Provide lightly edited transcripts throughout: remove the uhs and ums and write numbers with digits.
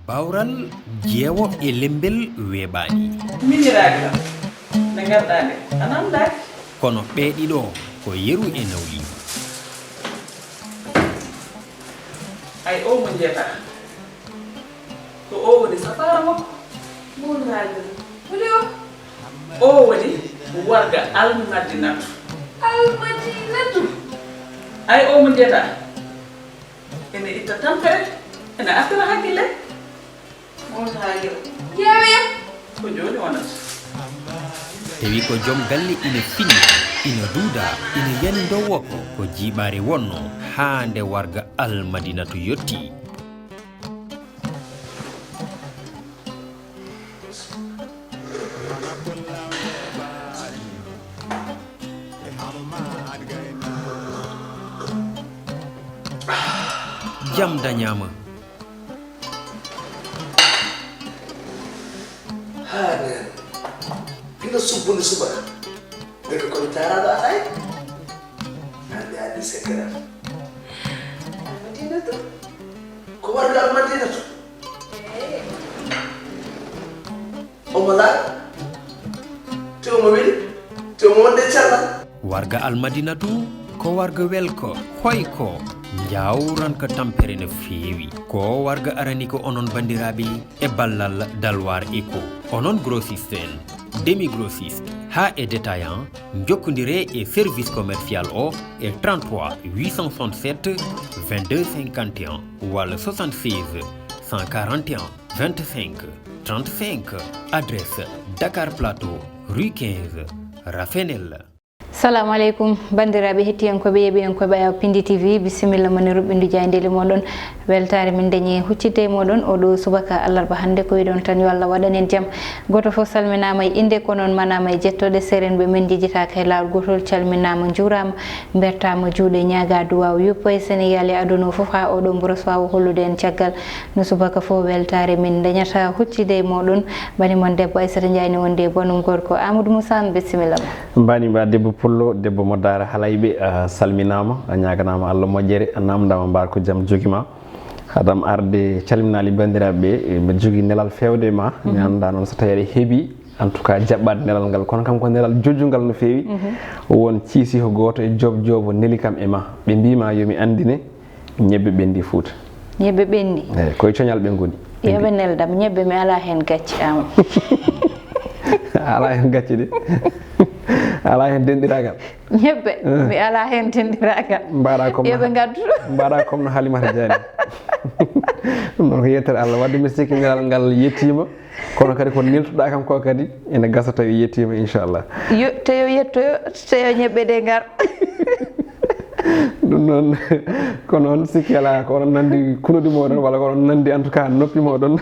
bawral jeewo e lembel weeɓaani miniraaki lam nde ngarɗaa nde an anndaaki kono ɓeeɗiɗo ko yeru e nawli ay o mo jeetaa ko o woni safaara makko miniraaki woni o woni warga almadinatu ay o mo jeetaa ene itta tampere ene artira hakkille miniraaki yeewe ko jooni wonata tawi ko joom galle ina finni ina duuda ina yani dowo ko jiiɓaare wonno haa nde warga almadinatu yotti jam dañaama Pino subuh suba, mereka kau bicara apa ay? Ada sekarang. Almadinah tu, kau warga Almadinah tu. Omalah, tu mobil, tu monde cala. warga almadinatu ko warga welko hoyko jawran ko tampere no feewi ko warga arani ko onon bandiraɓe e ballal dalwar eco onon grossiste en demi grossiste ha e détaillant jokkodire e service commercial o e 33 867 22 51 walla 76 141 25 35 adresse Dakar Plateau rue 15 Rafenel. Assalamu alaikum bandiraɓe hettiyankoɓe yeɓiyankoɓe a Piindi TV bisimilla moni ruɓɓindu jayndeli moɗon weltare min dañi huccide moɗon oɗo subaka allarba hande ko wiɗon tan yo Allah waɗanen jaam goto fof salminama e inde ko noon manama e jettoɗe seren ɓe men jijitaka e lawol gotol calminama juurama bertama juuɗe ñaaga duwaw yuppo e Sénégal e aduna fof ha oɗo mboros wawa hollude en caggal no subaka fof weltare min dañata huccide moɗon bani mon debbo Aissata Ndiaye ne wonde bonum gorko Amadou Moussa bisimilla ma mbani mba debbo pullo debbo moddare halayɓe salminama a ñaganama Allah moƴƴere a namdama mbar ko jaam jogima haɗam arde calminali bandiraɓeɓe mbiɗa jogui nelal fewde ma mi anda noon so tawi aɗa heeɓi en tout cas jaɓɓade nelal ngal kono kam ko nelal jojjugal no fewi won ciisi ko goto e jobo neli kam e ma ɓe mbima yomi andine ñebbe ɓendi Fouta ñebbe ɓendi eyyi koye coñal ɓe goni yoɓe neldam ñebbe mi ala hen gacci ama ala hen gacci de ala hen denɗiragal ñebbe mi ala hen denɗiragal mbaɗa comme yoɓe gaddu mbaɗa comme no Halimata Diani ɗum ɗon ko yettere Allah wadde mi sikki ngal yettima kono kadi ko neltuɗa kam ko kadi ene gasa tawi yettima inchallah yo tayo yettoyo tayo ñebbe ɗe gar ɗum noon ko noon sikki ala ko onon nandi kunude moɗon walla ko onon nandi en tout cas noppi moɗon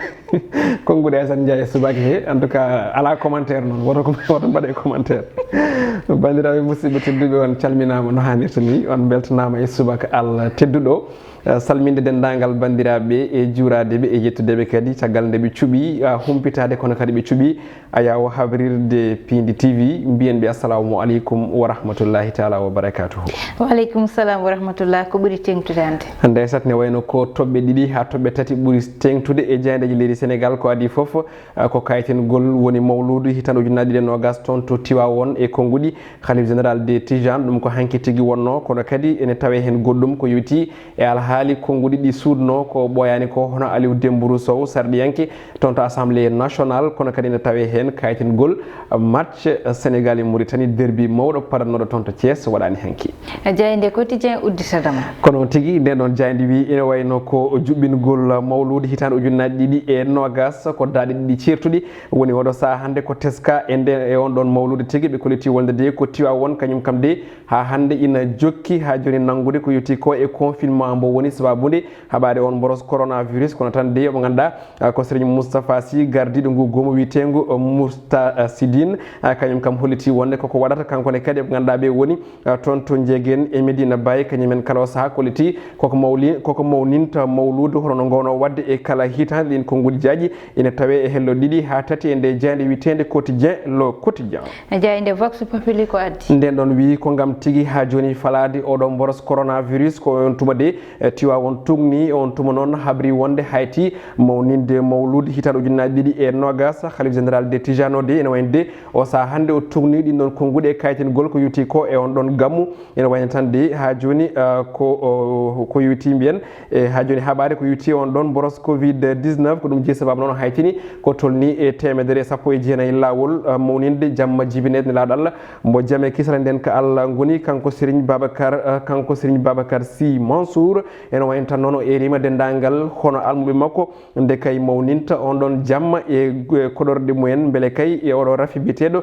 konngude Aissata Ndiaye subaki he en tout cas ala commentaire noon woto mbaɗe commentaire bandiraɓe musidɓe tedduɓe on calminama no hannirta ni on beltanama e subaka Allah tedduɗo salminde dendagal bandiraɓe e juuradeɓe e yettudeɓe kadi caggal nde ɓe cuuɓi humpitade kono kadi ɓe cuuɓi a yawo habrirde Piindi TV mbiyen ɓe assalamu aleykum wa rahmatullahi taala wa barakatuhu. Waaleykum salam wa rahmatullah ko ɓuuri tengtude hande hande Aissata ne wayno ko toɓɓe ɗiɗi ha toɓɓe tati ɓuuri tengtude e jeyndeji leydi Sénégal ko adi foof ko kayitengol woni mawludu hitan ujunnaje ɗiɗi e nogas toon to Tiwawon e Konguɗi khalife général des Tidianes ɗum ko hanki tigui wonno kono kadi ene tawe hen goɗɗum ko yowiti e alhaali Konguɗi ɗi sudno ko ɓoyani ko hono Aliou Dembourou Sow sarɗiyanke toon to assemblée nationale kono kadi ne tawe hen kayitengol match Sénégal e Mauritanie derby mawɗo parannoɗo toon to Thiès waɗani hanki jayde quotidien udditadama kono tigui nden ɗon jayde wi ene wayno ko juɓɓingol mawlude hitande ujunnaje ɗiɗi e nogas ko daaɗe ɗiɗi certuɗi woni oɗo saaha hande ko teska e nde e on ɗon mawlude tigui ɓe koliti wonde de ko Tiwawon kañum kam de ha hande ina jokki ha joni nanggude ko yetti ko e confinement mbo woni sababude haɓade on mboros coronavirus kono tan de mo ganduɗa ko Serigne Moustapha Sy gardiɗo ngu gomo witengu Moustapha kañum kam holliti wonde koko waɗata kankone kadi ɓe ganduɗa ɓe woni toon to jeeguen e Medina Medina Baye kañumen kala saha koliti koko mawninta mawludu hono ngono wadde e kala hitande ɗin konnguli jaaji ina tawe e hello ɗiɗi ha tati e nde jande witende quotidien le quotidien jayde vox populi ko addi nden ɗon wi ko gam tigui ha joni falade oɗon boros coronavirus ko on tuma de tiwa won tugni on tuma noon habri wonde hayti mawninde mawlude hitande ujunnaji ɗiɗi e nogas khalife général de tijano de ene wayno de o saha hande o tugni ɗin ɗon konguɗe e kayitengol ko yuti ko e on ɗon gammu ene wayno tan de ha joni ko yuti mbiyen e ha joni haɓade ko yuti on ɗon boros covid 19 ko ɗum jeeyi sababu noon haytini ko tolni e temedere sappo e jeenayyi lawol mawninde jamma jibinede ne lawɗo Allah mbo jaame kisra nden ko Allah goni kanko Serigne Babacar Sy Mansour ene wayno tan noon o erima dendagal hono almuɓe makko nde kay mawninta on ɗon jamma e koɗorɗe mumen beele kay e oɗo rafi biyeteɗo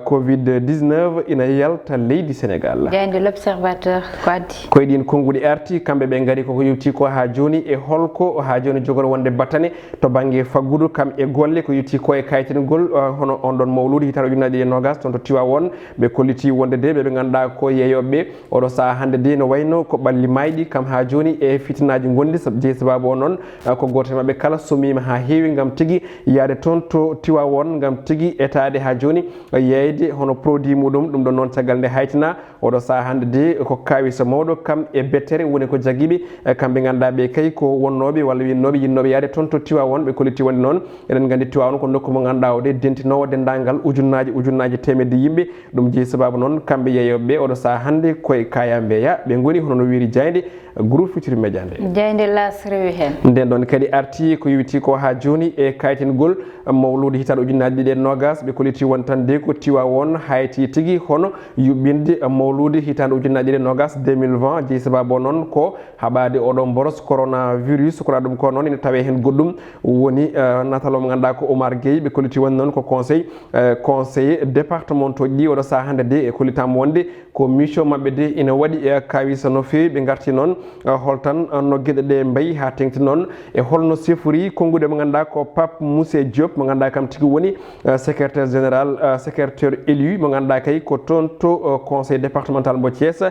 covid 19 ina yalta leydi Sénégal jayde l'observateur ko addi koye ɗin konguɗi arti kamɓe ɓe gaari koko yewti ko ha joni e holko ha joni jogori wonde battane to banggue faggudu kam e golle ko yetti ko e kayitengol hono on ɗon mawlude hitande ujunnaje ɗiɗi e nogas toon to tiwa won ɓe kolliti wonde de ɓeɓe ganduɗa ko yeeyoɓeɓe oɗo saaha hande de no wayno ko ɓalli mayɗi kam ha joni e fitinaji gondi jeeyi sababu o noon ko goto e mabɓe kala somima ha heewi gam tigui yaade toon to tiwa won gam tigui etade ha joni yeyde hono produit muɗum ɗum ɗon noon caggal nde haytina oɗo saaha hande de ko kawisa mawɗo kam e bettere woni ko jaguiɓe kamɓe ganduɗa ɓe kay ko wonnoɓe walla winnoɓe yinnoɓe yaade toon to tiwa won ɓe kolliti wonde noon eɗen gandi tiwa won ko nokku mo ganduɗa o de dentinowo dendagal ujunnaji temedde yimɓe ɗum jeeyi sababu noon kamɓe yeeyoɓeɓe oɗo saaha hande koye kaya mbeya ɓe goni hono no wiiri jayde groupe Futurs Médias nde jayde las rewi hen nden ɗon kadi arti ko yewti ko ha joni e kayitengol mawlude hitande ujunnaji ɗiɗi e nogas ɓe kolliti won tan de ko tiwa won hayti tigui hono yuɓɓinde mawlude hitande ujunnaji ɗiɗi e nogas 2020 jeeyi sababu o noon ko haɓade oɗon boros coronavirus kono ɗum ko noon ene tawe hen goɗɗum woni natalo mo ganduɗa ko Oumar Gueye ɓe kolliti wonde noon ko conseiller départementaux ɗi oɗo saaha hande de e kollitama wonde ko mission mabɓe de ina waɗi kawisa no fewi ɓe garti noon holtan no gueɗe ɗe mbayi ha tengti noon e holno sifori kongude mo ganduɗa ko Pape Moussé Diop mo ganduɗa kam tigui woni secrétaire général secrétaire élu mo ganduɗa kay ko toon to conseil départemental mo Thiès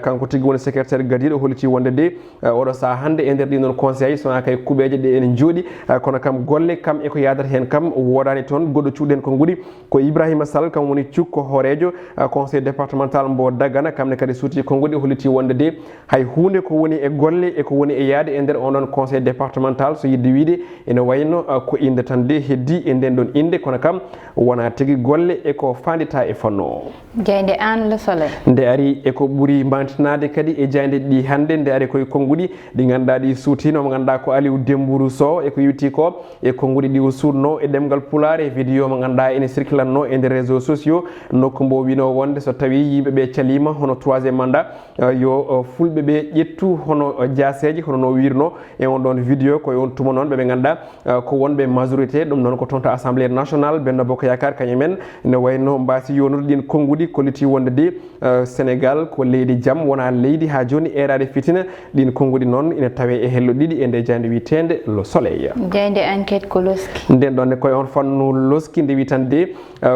kanko tigui woni secrétaire gadiɗo holliti wonde de oɗo saaha hande e nder ɗin noon conseil sona kay kuuɓeje ɗe ene jooɗi kono kam golle kam eko yadata hen kam wodani toon goɗɗo cuuɗen ko guuɗi ko Ibrahima Sall kam woni cukko horejo conseil départemental mbo Dagana kamne kadi suuti konguɗi holliti wonde de hay hunde ko woni e golle e ko woni e yaade e nder onon conseil départemental so yidde wiide ene wayno ko inde tan de heddi e nden ɗon inde kono kam wona tigui golle e ko fandita e fanno o jayde an le soleil nde ari eko ɓuuri mantinade kadi e jayde ɗi hande nde ari koye konguɗi ɗi ganduɗa ɗi suutino mo ganduɗa ko Aliou Dembourou Sow eko yewti ko e konguɗi ɗi o suutno e ɗemgal pulaar e vidéo mo ganduɗa ene circulanno e nder réseaux sociaux nokku mbo wino wonde so tawi yimɓeɓe calima hono 3e mandat yo fulɓeɓe ƴettu hono jaseji hono no wirno e on ɗon vidéo koye on tuma noon ɓeɓe ganduɗa ko wonɓe majorité ɗum noon ko toon to assemblée nationale Benno Bokk Yakar kañumen ne wayno mbasi yonude ɗin konguɗi kolliti wonde de Sénégal ko leydi jaam wona leydi ha joni erade fitina ɗin konguɗi noon ina tawe e hello ɗiɗi e nde jande witende le soleil jayde enquête ko loski nden ɗon ne koye on fannu loski nde witande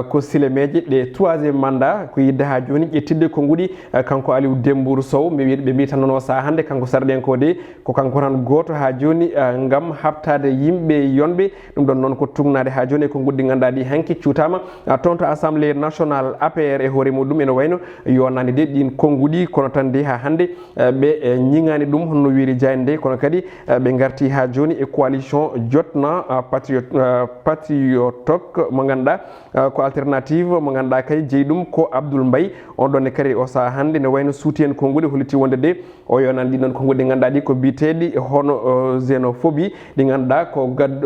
ko silemeje ɗe 3e mandat ko yidde ha joni ƴettidde konguɗi kanko Aliou Dembourou Sow ɓe mbi tan noon o saha hande kanko sarɗenko de ko kanko tan goto ha joni gam habtade yimɓe yonɓe ɗum ɗon noon ko tugnade ha joni ko guddi ganduɗa ɗi hanki cuutama toon to assemblée nationale APR e hoore muɗum ene wayno yonande de ɗin konguɗi kono tan de ha hande ɓe ñingani ɗum honno wiiri jayde nde kono kadi ɓe garti ha joni e coalition jotna patriotok mo ganduɗa ko alternative mo ganduɗa kay jeeyi ɗum ko Abdoul Mbaye on ɗonne kadi o saha hande ne wayno suuti en konguɗi holliti wonde de o yonani ɗin ɗon konguɗi ɗi ganduɗa ɗi ko biteɗi hono xénophobie ɗi ganduɗa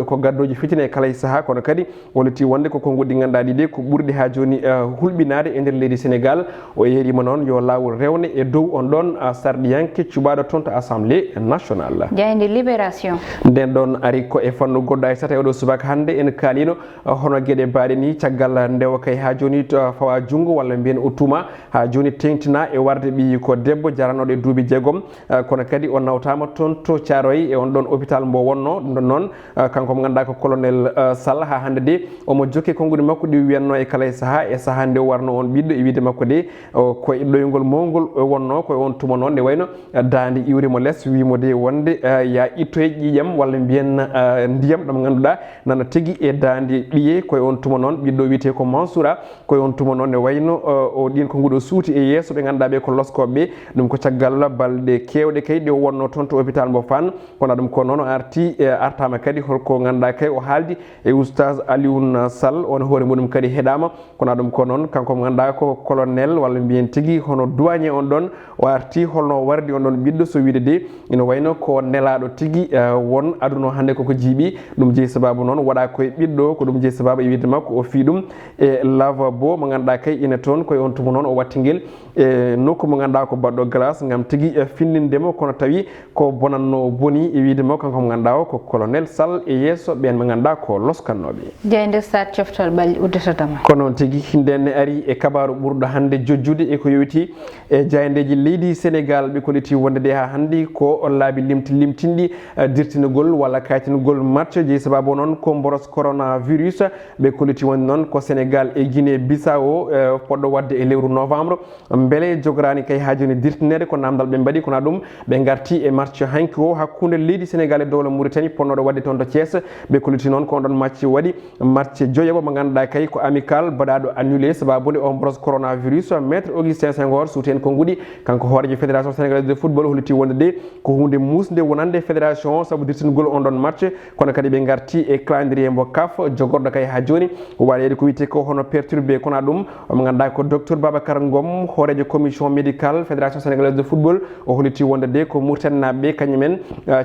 ko gaddoji fitina e kala e saaha kono kadi holliti wonde ko konguɗi ɗi ganduɗa ɗi de ko ɓurɗi ha joni hulɓinade e nder leydi Sénégal o yerima noon yo lawol rewne e dow on ɗon sarɗiyanke cuɓaɗo toon to assemblée nationale jayde libération nden ɗon ari ko e fannu goɗɗo ay sata e oɗo subaka hande en kalino hono gueɗe mbaɗe ni caggal ndewa kay ha joni fawa junggo walla mbiyen o tuma ha joni tengtina e warde ɓi ko debbo jaranoɗo e duuɓi jeegom jaggom kono kadi o nawtama toon to Thiaroye e on ɗon hôpital mbo wonno ɗum ɗon noon kanko mo ganduɗa ko colonel Sall ha hande de omo jokki konngudi makko ɗi wiyanno e kala e saaha nde warno on ɓiɗɗo e wiide makko de ko ɗoygol mawgol wonno koye on tuma noon nde wayno dande iwrimo less wimo de wonde ya ittoye ƴiƴam walla mbiyen ndiyam ɗam ganduɗa nana tigui e dande ɗiye koye on tuma noon ɓiɗɗo wiyete ko Mansoura koye on tuma noon ne wayno o ɗin konngudi o suuti e yesso ɓe ganduɗa ɓe ko loskoɓeɓe ɗum ko caggal balɗe kewɗe kay ɗe wonno toon to hôpital mbo Fann kono ɗum ko noon o arti artama kadi holko ganduɗa kay o haaldi e oustage Alioune Sall on hoore muɗum kadi heɗama kono ɗum ko noon kanko mo ganduɗa ko colonel walla mbiyen tigui hono douanier on ɗon o arti holno wardi on ɗon ɓiɗɗo so wiide de ina wayno ko nelaɗo tigui won aduna hande koko jiiɓi ɗum jeeyi sababu noon waɗa koye ɓiɗɗo ko ɗum jeeyi sababu e wiide makko o fi ɗum e lavabo mo ganduɗa kay ina toon koye on tuma noon o wattinguel e nokku mo ganduɗa ko baɗɗo glace gam tigui findindemo kono tawi ko bonanno boni e wiide makko kanko mo ganduɗa o ko colonel Sall e yesso ɓen mo ganduɗa ko loskannoɓe jeyde sat coftal ɓalli uddatotama ko noon tigui ndenne ari e kabaru ɓurɗo hande jojjude e ko yowiti e jayandeji leydi Sénégal ɓe koliti wonde de ha hande ko laabi limtinɗi dirtinugol walla kaytinugol match jeeyi sababu noon ko boros coronavirus ɓe koliti wonde noon ko Sénégal e Guinée Bissau poɗɗo wadde e lewru novembre beele jogorani kay ha joni dirtinede ko namdal ɓe mbaɗi kono ɗum ɓe garti e match hanki o hakkude leydi Sénégal e dowla Mauritanie ponnoɗo wadde toon to Thiès ɓe koliti noon ko on ɗon match waɗi match joyoɓo mo ganduɗa kay ko amical baɗaɗo annulé sababude on boros coronavirus maître Augustin Senghor suuti hen konngudi kanko hoorejo fédération sénégalaise de football holliti wonde de ko hunde musde wonande fédération saabu dirtingol on ɗon match kono kadi ɓe garti e calendrier mbo CAF jogorɗo kay ha joni waɗede ko wiyete ko hono perturbé kono ɗum omo ganduɗa ko docteur Babacar Ngom hoorejo commission médical fédération sénégalaise de football o holliti wonde de ko Mauritanie naɓeɓe kañumen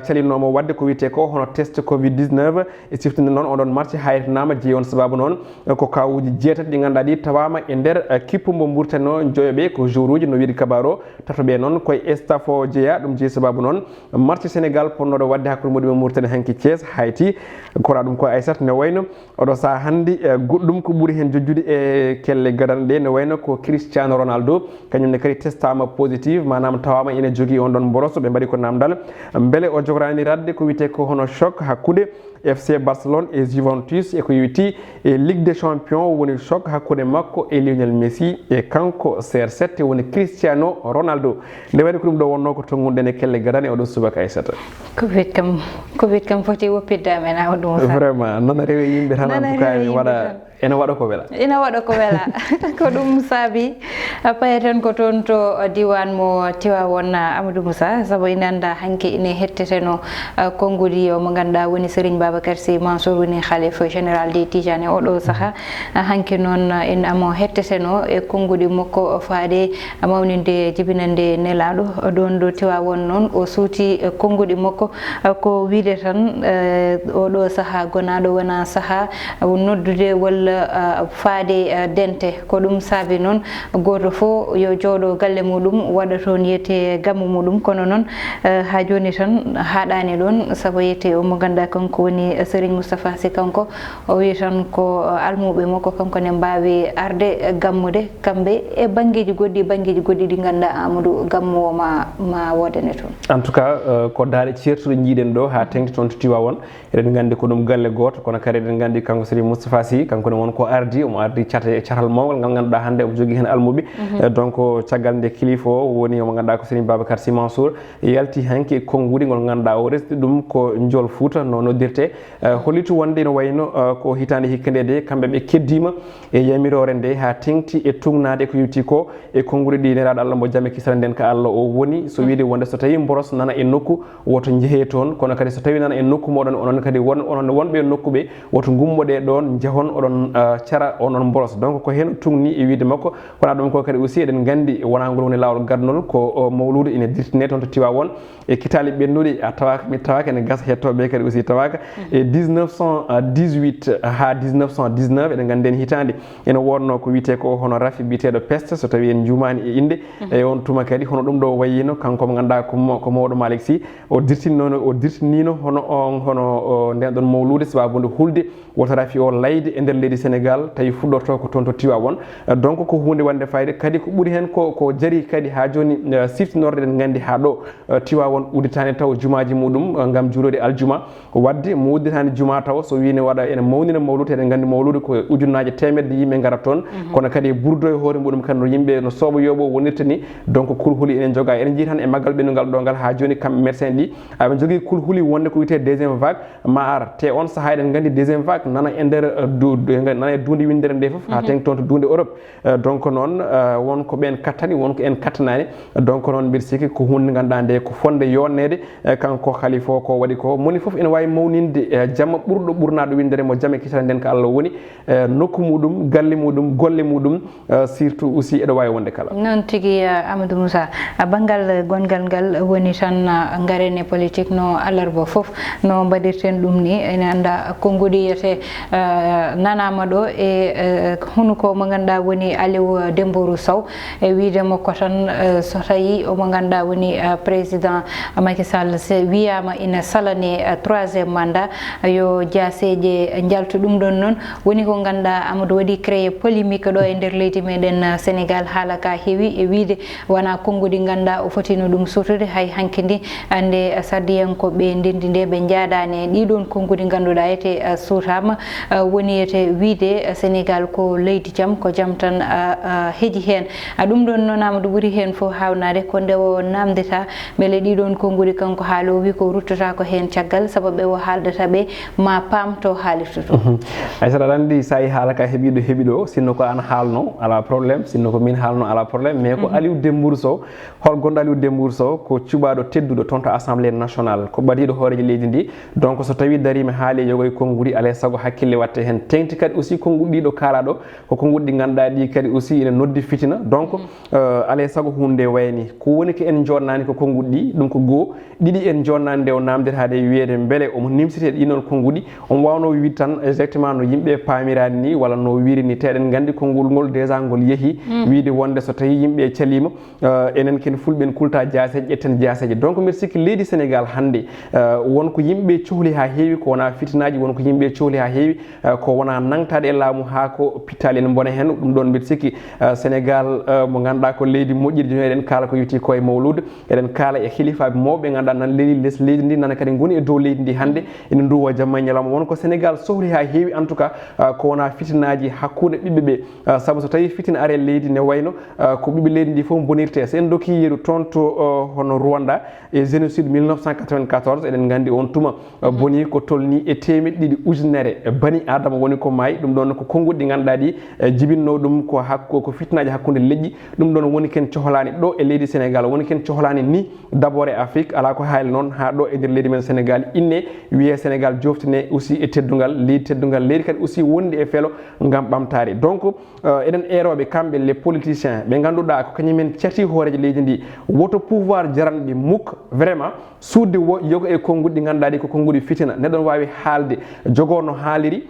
calinomo wadde ko wiyete ko hono test covid 19 e siftinde noon oɗon match haytanama jeeyi on sababu noon ko kawuji jeetati ɗi ganduɗa ɗi tawama e nder kippu mbo Mauritanie o joyoɓe ko jour uji no wiide kabaru tatoɓe noon koye staff o jeeya ɗum jeeyi sababu noon match Sénégal ponnoɗo wadde hakkude muɗum e Mauritanie hanki Thiès hayti kono ɗum ko Aissata ne wayno oɗo saaha hande goɗɗum ko ɓuuri hen jojjude e kelle gadan ɗe ne wayno ko Cristiano Ronaldo kañumne kadi testama positive manam tawama ina jogui on ɗon boroso ɓe mbaɗi ko namdal beele o jogorani radde ko wiyete ko hono choc hakkude FC Barcelone e Juventus e ko yowiti e Ligue des Champions woni choc hakkude makko e Lionel Messi e kanko CR7 woni Cristiano Ronaldo nde waɗi ko ɗum ɗo wonno ko tonguɗen e kelle gadane oɗo subaka Aissata covid kam foti woppidde amen a ɗum vraiment nana rewe yimɓe tan en tout cas waɗa ene waɗa ko wela ko ɗum saabi payeten ko toon to diwan mo Tivaouane Amadou Moussa saabu ina anda hanke ine hetteteno konngudi o mo ganduɗa woni Serigne Babacar Sy Mansour woni khalife général des Tidiane oɗo saaha hanke noon en amo hetteteno e konngudi makko faade mawninde jibinande nelaɗo ɗon ɗo Tivaouane noon o suuti konngudi makko ko wiide tan oɗo saaha gonaɗo wona saaha noddude walla faade dente ko ɗum saabi noon goto fof yo jooɗo galle muɗum waɗa toon yiyete gammu muɗum kono noon ha joni tan haɗani ɗon saabu yiyete omo ganduɗa kanko woni Serigne Moustapha Sy kanko o wi tan ko almuɓe makko kanko ne mbawi arde gammude kamɓe e banggueji goɗɗi ɗi ganduɗa Amadou gammu o ma wodane toon en tout cas ko daaɗe certuɗo jiiɗen ɗo ha tengti toon to Tivaouane eɗen gandi ko ɗum galle goto kono kadi eɗen gandi kanko Serigne Moustapha Sy kanko ne wonko ardi omo ardi catal mawgal ngal ganduɗa hande omo jogui hen almuɓe donc caggal nde kilifa o woni omo ganduɗa ko Serigne Babacar Sy Mansour yalti hanki konngudi ngol ganduɗa o resdi ɗum ko Ndiol Fouta no noddirte hollitu wonde no wayno ko hitande hikka nde de kamɓe ɓe keddima e yamirore nde ha tengti e tugnade ko yewti ko e konngudi ɗi neraɗo Allah mo jamme kisal nden ka Allah o woni so wiide wonde so tawi boros nana e nokku woto jeehe toon kono kadi so tawi nana e nokku moɗon onon kadi onon wonɓe nokku ɓe woto gummoɗe ɗon jehon oɗon cara onon boros donc ko hen tugni e wiide makko kono ɗum ko kadi aussi eɗen gandi wona ngol woni lawol gadnol ko mawlude ene dirtine toon to Tivaouane e kitali ɓennuɗi a tawaka mi tawaka ene gasa hettoɓe kadi aussi tawaka e 1918 ha 1919 eɗen gandi en hitande ene wonno ko wiyete ko hono rafi biteɗo peste so tawi en jumani e inde e on tuma kadi hono ɗum ɗo wayino kanko mo ganduɗa ko mawɗo Malick Sy o dirtinino hono nden ɗon mawlude sababude hulde woto rafi o layde e nder leydi Sénégal tawi fuɗɗorto ko toon to Tivaouane donc ko hunde wande fayde kadi ko ɓuuri hen ko jari kadi ha joni siftinorde ɗen gandi ha ɗo Tivaouane udditani taw jumaji muɗum gam juulode aljuma wadde mo udditani juma taw so wine waɗa ene mawnina mawlude eɗen gandi mawlude ko ujunnaje temedde yimɓe garat toon kono kadi burdo e hoore muɗum kadi no yimɓe no sooba yoɓo wonirta ni donc kulhuli enen joga enen jii tan e maggal ɓennugal ɗo ngal ha joni kamɓe médecin ɗi aɓe jogui kulhuli wonde ko wiyete deuxiéme vague ma ar te on saaha eɗen gandi deuxiéme vague nana e nder nana e duunde windere nde foof ha teng toon to duunde Europe donc noon wonko ɓen kattani wonko en kattanani donc noon mbiɗa sikki ko hunde ganduɗa nde ko fonde yonnede kanko khalifa o ko waɗi ko moni foof ene wawi mawninde jamma ɓurɗo ɓurnaɗo windere mo jamme kital nden ko Allah woni nokku muɗum galle muɗum golle muɗum surtout aussi eɗo wawi wonde kala noon tigui Amadou Moussa banggal gongal ngal woni tan garene politique no alarba foof no mbaɗirten ɗum ni ene anda konngudi yiyete nanama ɗo e hunuko mo ganduɗa woni Aliou Dembourou Sow e wiide makko tan so tawi omo ganduɗa woni président Macky Sall se wiyama ina salane 3e mandat yo jaseje jaltu ɗum ɗon noon woni ko ganduɗa Amadou waɗi créé polémique ɗo e nder leydi meɗen Sénégal haala ka heewi e wiide wona konngudi ganduɗa o fotino ɗum sutude hay hanki ndi ande sardiyankoɓe ndendi nde ɓe jaadani ɗiɗon konngudi ganduɗa ete sutama woni ete wiide Sénégal ko leydi jaam ko jaam tan heeƴi hen ɗum ɗon noon Amadou ɓuuri hen fof hawnade ko nde o namdeta beele ɗiɗon konngudi kanko haalo wi ko ruttata ko hen caggal sababu ɓe o haaldata ɓe ma paam to haalirta to Aïssata aɗa andi sa yi haala ka heeɓiɗo heeɓiɗo sinno ko an haalno ala probléme sinno ko min haalno ala probléme mais ko Aliou Dembourou Sow hol gonɗo Aliou Dembourou Sow ko cuɓaɗo tedduɗo toon to assemblée nationale ko ɓadiɗo hooreji leydi ndi donc so tawi darima haali yogoye konngudi alay saago hakkille watte hen tengti kadi aussi konngudi ɗiɗo kaalaɗo ko konngudi ɗi ganduɗa ɗi kadi aussi ene noddi fitina donc alay saago hunde wayni ko woni ko en jodnani ko konngudi ɗi ɗum ko goho ɗiɗi en jodnani nde o namdetade wiyede beele omo nimsite ɗinon konngudi on wawno wiide tan exactement no yimɓe pamirani ni walla no wiiri ni teɗen gandi konngol ngol déjà ngol yeehi wiide wonde so tawi yimɓe calima enen ken fulɓe en kulta jaseje ƴetten jaseje donc mbiɗa sikki leydi Sénégal hande wonko yimɓe cohli ha heewi ko wona fitinaji wonko yimɓe cohli ha heewi ko wona nangtade e laamu ha ko pittali en bone hen ɗum ɗon mbiɗa sikki Sénégal mo ganduɗa ko leydi moƴƴiri joni eɗen kaala ko wiyete koye mawlude eɗen kaala e khalifaɓe mawɓe ganduɗa nan leeli less leydi ndi nana kadi goni e dow leydi ndi hande ene duwa jamma e ñalawma wonko Sénégal sohli ha heewi en tout cas ko wona fitinaji hakkude ɓiɓɓe ɓe saabu so tawi fitina are leydi ne wayno ko ɓiɓɓe leydi ndi fof bonirte so en dokki yeeru toon to hono Rwanda e génocide 1994 eɗen gandi on tuma boni ko tolni e temeɗɗe ɗiɗi ujunere bani adama woni ko maayi ɗum ɗon ko konngudi ɗi ganduɗa ɗi jibinno ɗum ko hakko ko fitinaji hakkude leƴƴi ɗum ɗon woni ken cohlani ɗo e leydi Sénégal woni ken cohlani ni d'abord e Afrique ala ko haali noon ha ɗo e nder leydi men Sénégal inne wiye Sénégal joftine aussi e teddugal leydi kadi aussi wondi e felo gam ɓamtare donc eɗen eroɓe kamɓe les politiciens ɓe ganduɗa ko kañumen cati hooreje leydi ndi woto pouvoir jaranɓe mukk vraiment sudde yogo e konngudi ɗi ganduɗa ɗi ko konngudi fitina neɗɗon wawi haalde jogo no haaliri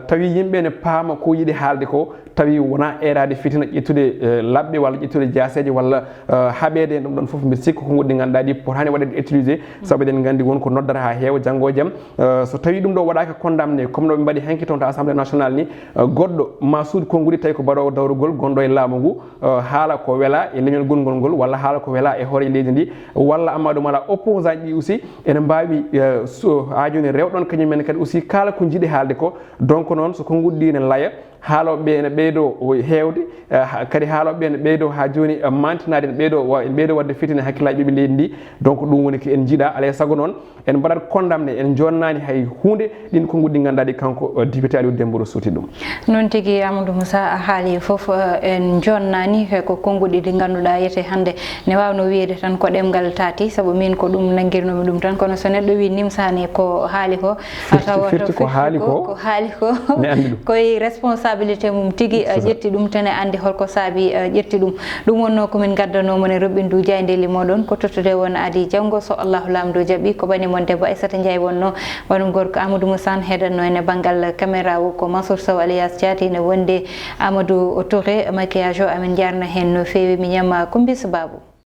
tawi yimɓe ne paama ko yiiɗi haalde ko tawi wona erade fitina ƴettude labɓe walla ƴettude jaseje walla haɓede ɗum ɗon foof mbiɗa sikka konngudi ɗi ganduɗa ɗi potani waɗede utilisé saabu eɗen gandi wonko noddata ha heewa janggo e jaam so tawi ɗum ɗo waɗaka condamné comme no ɓe mbaɗi hanki toon to assemblée nationale ni goɗɗo ma suud konngudi tawi ko mbaɗowo dawrugol gonɗo e laamu ngu haala ko weela e leñol gongol ngol walla haala ko weela e hoore leydi ndi walla amma ɗum ala opposant ɗi aussi ene mbawi ha joni rewɗon kañumen kadi aussi kala ko jiiɗi haalde ko donc noon so konngudi ɗi ne laaya haaloɓe ene ɓeydo heewde kadi haaloɓe ene ɓeydo ha joni mantinade ene ɓeydo wadde fitina hakkillaji ɓiɓe leydi ndi donc ɗum woni ko en jiiɗa alay saago noon en mbaɗat condamné en jonnani hay hunde ɗin konngudi ɗi ganduɗa ɗi kanko député Aliou Dembourou suuti ɗum noon tigui Amadou Moussa a haali foof en jonnani ko konngudi ɗi ganduɗa yete hande ne wawno wiyede tan ko ɗemgal taati saabu min ko ɗum nanguirnomi ɗum tan kono so neɗɗo wi nimsani ko haali ko a tawata ko haali ko koye responsable responsabilité mum tigi ƴetti ɗum tane andi holko saabi ƴetti ɗum wonno komin gaddanomo ne roɓindu jayndeli moɗon ko tottude won adi janggo so Allahu lamdo jaaɓi ko bani mon debbo Aissata Ndiaye wonno wonum gorko Amadou Moussane heɗanno ene banggal caméra o ko Mansour Sow alias Thiati ne wonde Amadou Touré maquillage o amin jarna hen no fewi mi ñama Kumbis Babou.